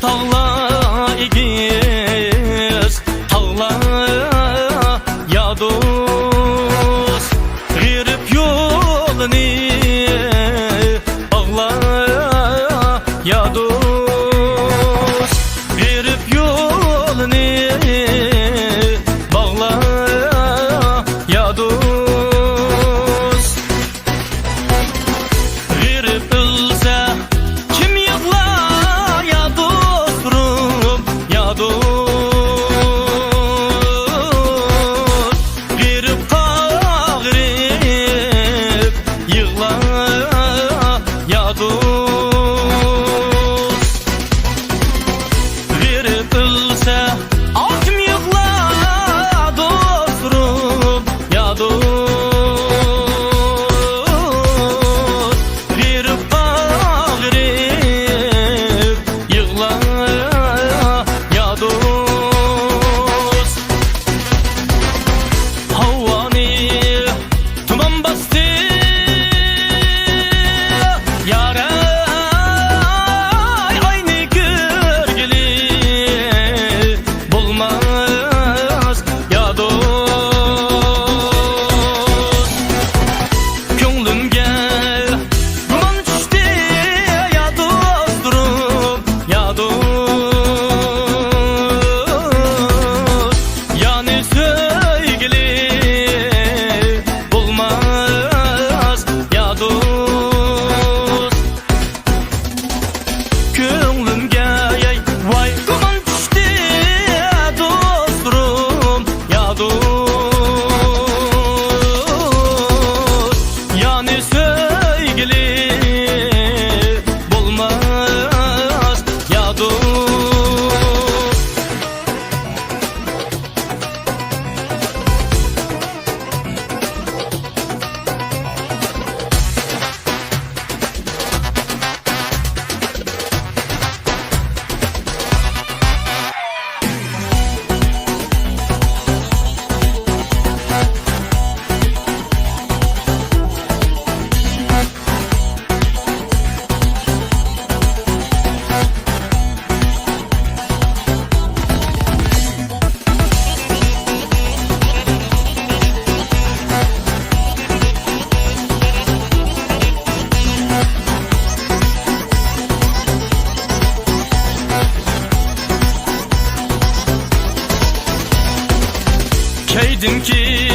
tağla igiz tağla ya dost girip yolunu bağla ya dost girip yolunu bağla ya dost girip ölse kim yıklar ya dostum ya dost girip kağırıp yıklar ya dost girip ölse kim yıklar dostum ya dost girip kağırıp yıklar ya dost havanı duman bastı yara aynı gölgeli bulmaz ya dost gönlümge duman düştü ya dostum ya dost yani sevgili bulmaz ya dost gönlümge vay duman düştü ya dostum ya dost yani sevgili bulmaz ya dost Keydim ki